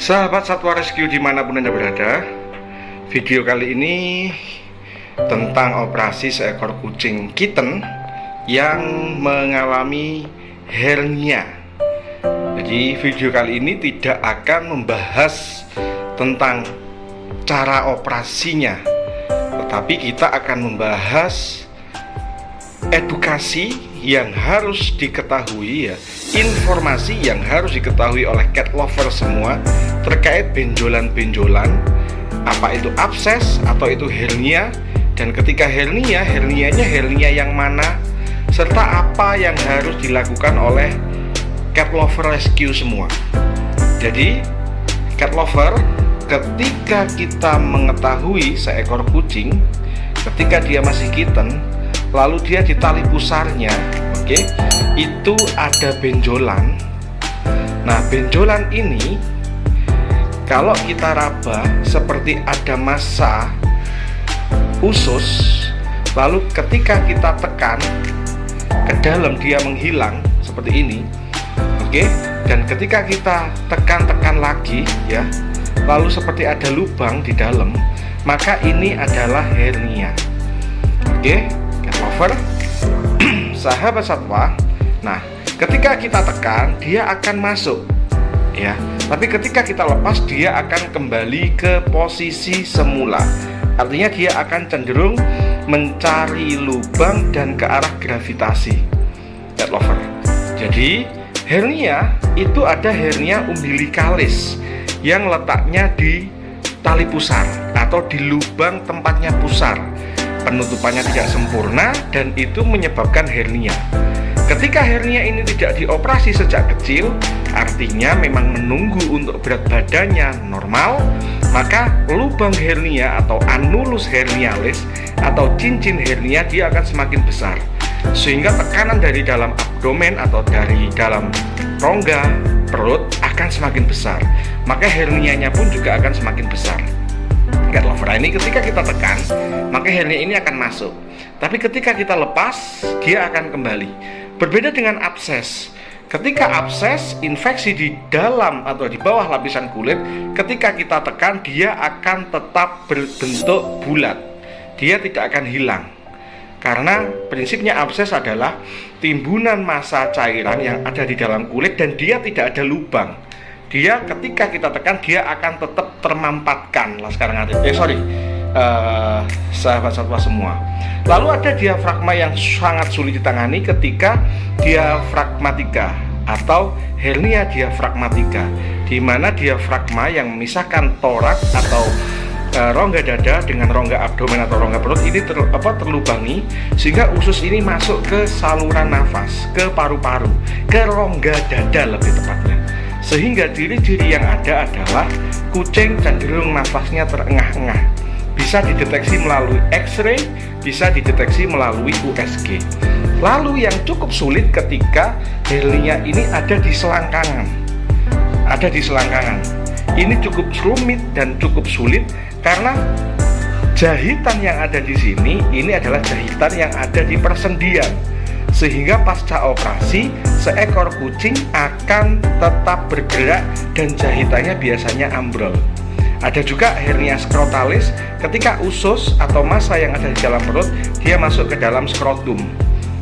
Sahabat Satwa Rescue dimanapun Anda berada, video kali ini tentang operasi seekor kucing kitten yang mengalami hernia. Jadi video kali ini tidak akan membahas tentang cara operasinya, tetapi kita akan membahas edukasi yang harus diketahui, informasi yang harus diketahui oleh cat lover semua terkait benjolan-benjolan, apa itu abses atau itu hernia, dan ketika hernianya hernia yang mana, serta apa yang harus dilakukan oleh cat lover rescue semua. Jadi cat lover, ketika kita mengetahui seekor kucing ketika dia masih kitten, lalu dia di tali pusarnya, itu ada benjolan. Nah, benjolan ini kalau kita raba seperti ada massa usus, lalu ketika kita tekan ke dalam dia menghilang seperti ini, dan ketika kita tekan lagi, lalu seperti ada lubang di dalam, maka ini adalah hernia. Cat lover, sahabat satwa. Nah, ketika kita tekan dia akan masuk, tapi ketika kita lepas dia akan kembali ke posisi semula. Artinya dia akan cenderung mencari lubang dan ke arah gravitasi, cat lover. Jadi hernia itu ada hernia umbilikalis yang letaknya di tali pusar atau di lubang tempatnya pusar. Penutupannya tidak sempurna dan itu menyebabkan hernia. Ketika hernia ini tidak dioperasi sejak kecil, artinya memang menunggu untuk berat badannya normal, maka lubang hernia atau annulus hernialis atau cincin hernia dia akan semakin besar, sehingga tekanan dari dalam abdomen atau dari dalam rongga perut akan semakin besar, maka hernianya pun juga akan semakin besar. Cat lover ini ketika kita tekan, maka hernia ini akan masuk. Tapi ketika kita lepas, dia akan kembali. Berbeda dengan abses. Ketika abses, infeksi di dalam atau di bawah lapisan kulit, ketika kita tekan, dia akan tetap berbentuk bulat. Dia tidak akan hilang. Karena prinsipnya abses adalah timbunan massa cairan yang ada di dalam kulit dan dia tidak ada lubang. Dia ketika kita tekan dia akan tetap termampatkan. Sahabat satwa semua. Lalu ada diafragma yang sangat sulit ditangani ketika diafragmatika atau hernia diafragmatika, di mana diafragma yang memisahkan torak atau rongga dada dengan rongga abdomen atau rongga perut ini terlubangi, sehingga usus ini masuk ke saluran nafas, ke paru-paru, ke rongga dada lebih tepatnya. Sehingga ciri-ciri yang ada adalah kucing cenderung nafasnya terengah-engah. Bisa dideteksi melalui X-ray, bisa dideteksi melalui USG. Lalu yang cukup sulit ketika hernia ini ada di selangkangan. Ini cukup rumit dan cukup sulit karena jahitan yang ada di sini ini adalah jahitan yang ada di persendian. Sehingga pasca operasi seekor kucing akan tetap bergerak dan jahitannya biasanya ambrol. Ada juga hernia skrotalis ketika usus atau massa yang ada di dalam perut dia masuk ke dalam skrotum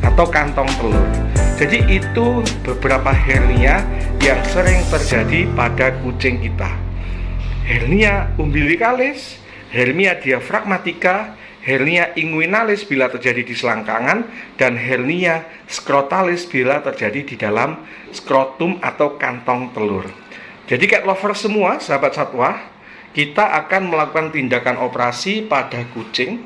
atau kantong telur. Jadi itu beberapa hernia yang sering terjadi pada kucing kita. Hernia umbilikalis, hernia diafragmatika, hernia inguinalis bila terjadi di selangkangan, dan hernia skrotalis bila terjadi di dalam skrotum atau kantong telur. Jadi cat lover semua, sahabat satwa, kita akan melakukan tindakan operasi pada kucing,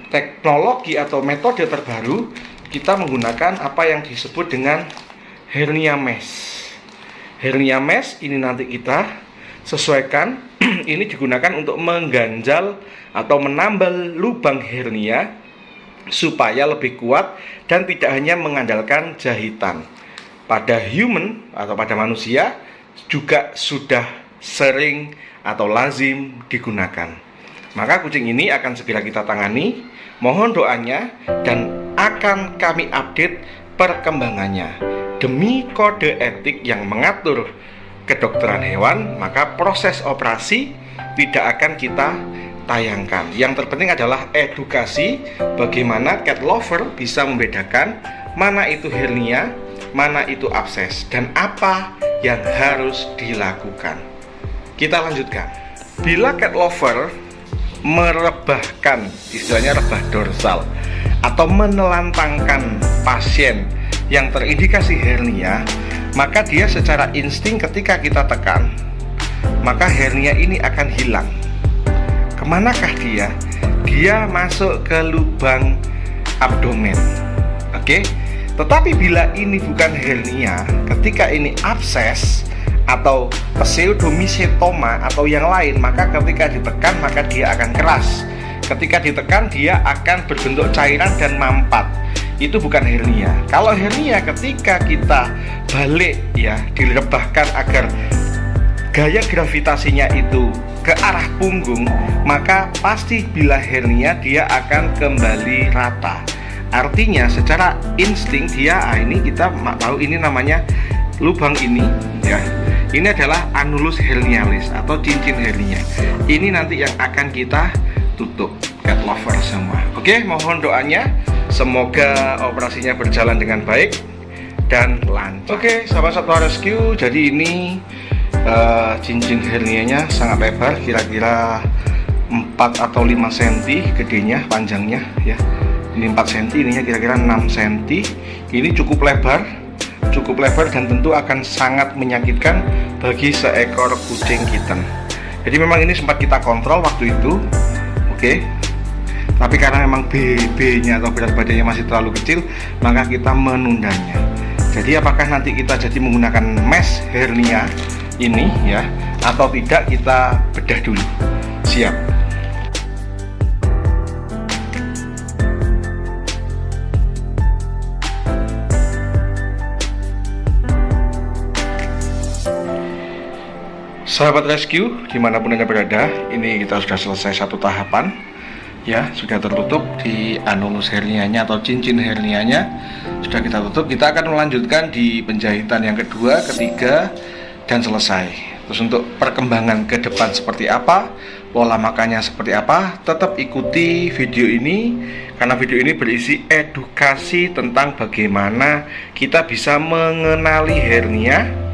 teknologi atau metode terbaru kita menggunakan apa yang disebut dengan hernia mesh. Hernia mesh ini nanti kita sesuaikan. Ini digunakan untuk mengganjal atau menambal lubang hernia supaya lebih kuat dan tidak hanya mengandalkan jahitan. Pada human atau pada manusia juga sudah sering atau lazim digunakan. Maka kucing ini akan segera kita tangani. Mohon doanya dan akan kami update perkembangannya. Demi kode etik yang mengatur kedokteran hewan, maka proses operasi tidak akan kita tayangkan. Yang terpenting adalah edukasi bagaimana cat lover bisa membedakan mana itu hernia, mana itu abses, dan apa yang harus dilakukan. Kita lanjutkan. Bila cat lover merebahkan, istilahnya rebah dorsal, atau menelantangkan pasien yang terindikasi hernia, maka dia secara insting ketika kita tekan, maka hernia ini akan hilang. Kemanakah dia? Dia masuk ke lubang abdomen. Oke? Tetapi bila ini bukan hernia, ketika ini abses atau pseudomycetoma atau yang lain, maka ketika ditekan maka dia akan keras. Ketika ditekan dia akan berbentuk cairan dan mampat. Itu bukan hernia. Kalau hernia ketika kita balik ya, direbahkan agar gaya gravitasinya itu ke arah punggung, maka pasti bila hernia dia akan kembali rata. Artinya secara insting dia, ini kita tahu ini namanya lubang ini ya. Ini adalah annulus hernialis atau cincin hernia. Ini nanti yang akan kita tutup, cat lover semua. Oke, mohon doanya semoga operasinya berjalan dengan baik dan lancar. Oke, sahabat Satwa Rescue, jadi ini cincin hernianya sangat lebar, kira-kira 4 atau 5 cm gedenya, panjangnya ya. Ini 4 cm, ininya kira-kira 6 cm. Ini cukup lebar dan tentu akan sangat menyakitkan bagi seekor kucing kitten. Jadi memang ini sempat kita kontrol waktu itu, oke. Tapi karena memang BB-nya atau berat badannya masih terlalu kecil, maka kita menundanya. Jadi apakah nanti kita jadi menggunakan mesh hernia ini ya, atau tidak, kita bedah dulu. Siap. Sahabat rescue, dimanapun Anda berada, ini kita sudah selesai satu tahapan ya, sudah tertutup di annulus hernianya atau cincin hernianya sudah kita tutup. Kita akan melanjutkan di penjahitan yang kedua, ketiga, dan selesai. Terus untuk perkembangan ke depan seperti apa, pola makannya seperti apa, tetap ikuti video ini karena video ini berisi edukasi tentang bagaimana kita bisa mengenali hernia,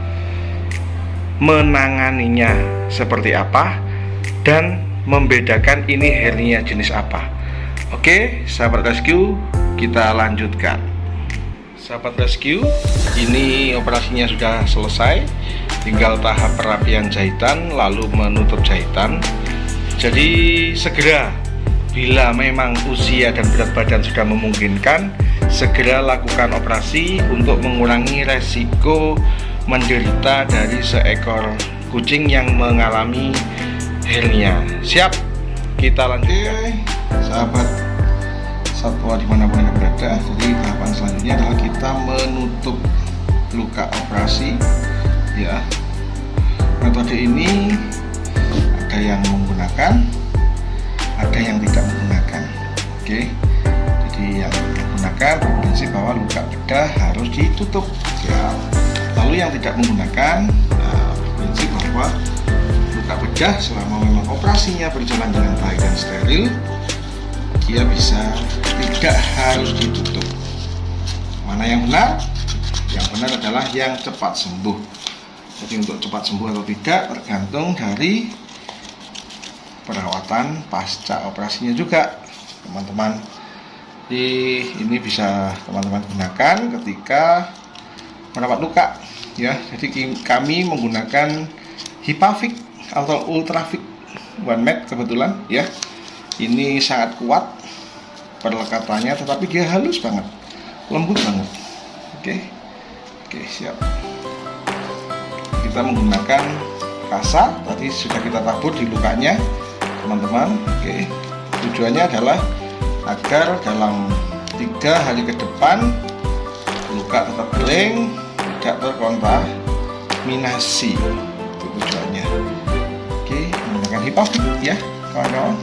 menanganinya seperti apa, dan membedakan ini hernia jenis apa. Oke, sahabat rescue, kita lanjutkan. Sahabat rescue, ini operasinya sudah selesai, tinggal tahap perapian jahitan lalu menutup jahitan. Jadi segera, bila memang usia dan berat badan sudah memungkinkan, segera lakukan operasi untuk mengurangi resiko menderita dari seekor kucing yang mengalami hernia. Siap, kita lanjutkan. Sahabat satwa dimanapun Anda berada, jadi tahapan selanjutnya adalah kita menutup luka operasi ya. Metode ini ada yang menggunakan, ada yang tidak menggunakan. Oke, jadi yang menggunakan berprinsip bahwa luka bedah harus ditutup ya. Lalu yang tidak menggunakan prinsip bahwa luka bedah selama memang operasinya berjalan dengan baik dan steril, dia bisa tidak harus ditutup. Mana yang benar? Yang benar adalah yang cepat sembuh. Jadi untuk cepat sembuh atau tidak tergantung dari perawatan pasca operasinya juga, teman-teman. Jadi ini bisa teman-teman gunakan ketika merawat luka ya. Jadi kami menggunakan Hipavik atau Ultravik One Med kebetulan ya. Ini sangat kuat perlekatannya, tetapi dia halus banget, lembut banget. Oke, siap. Kita menggunakan kasa, tadi sudah kita tabur di lukanya teman-teman. Oke, tujuannya adalah agar dalam 3 hari ke depan luka tetap kering, tidak terkontaminasi. Itu tujuannya. Oke, menggunakan Hipavik ya kawan-kawan.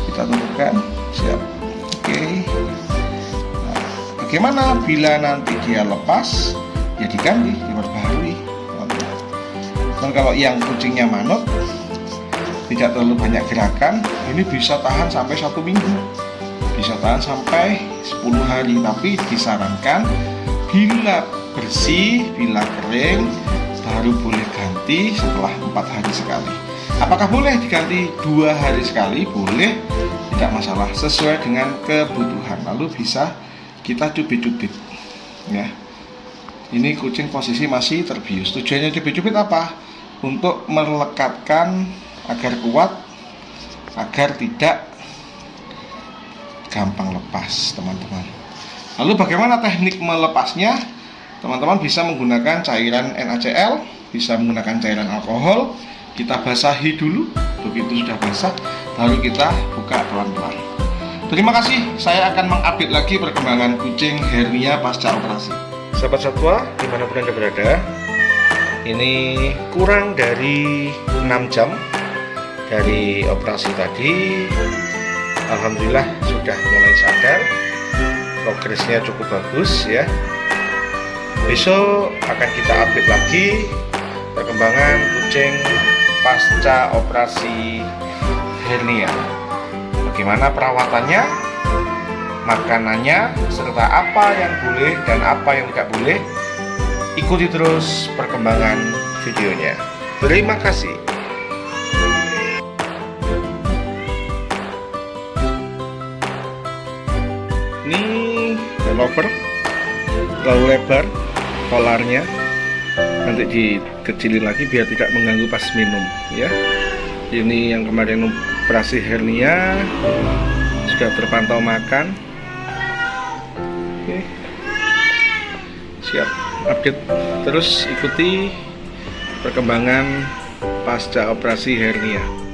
Kita tutupkan, siap. Oke. Nah, bagaimana bila nanti dia lepas? Ya diganti, diperbaharui. Dan kalau yang kucingnya manut, tidak terlalu banyak gerakan, ini bisa tahan sampai 1 minggu, bisa tahan sampai 10 hari. Tapi disarankan bila bersih, bila kering, baru boleh ganti setelah 4 hari sekali. Apakah boleh diganti 2 hari sekali? Boleh, tidak masalah, sesuai dengan kebutuhan. Lalu bisa kita cubit-cubit ya. Ini kucing posisi masih terbius. Tujuannya cubit-cubit apa? Untuk melekatkan agar kuat, agar tidak gampang lepas, teman-teman. Lalu bagaimana teknik melepasnya? Teman-teman bisa menggunakan cairan NaCl, bisa menggunakan cairan alkohol. Kita basahi dulu, begitu sudah basah baru kita buka pelan-pelan. Terima kasih, saya akan mengupdate lagi perkembangan kucing hernia pasca operasi. Sahabat satwa, dimanapun Anda berada, ini kurang dari 6 jam dari operasi tadi. Alhamdulillah sudah mulai sadar, progresnya cukup bagus ya. Besok akan kita update lagi perkembangan kucing pasca operasi hernia. Bagaimana perawatannya, makanannya, serta apa yang boleh dan apa yang tidak boleh. Ikuti terus perkembangan videonya. Terima kasih. Ini lover terlalu lebar kolarnya, nanti dikecilin lagi biar tidak mengganggu pas minum ya. Ini yang kemarin operasi hernia sudah terpantau makan. Oke, siap update terus, ikuti perkembangan pasca operasi hernia.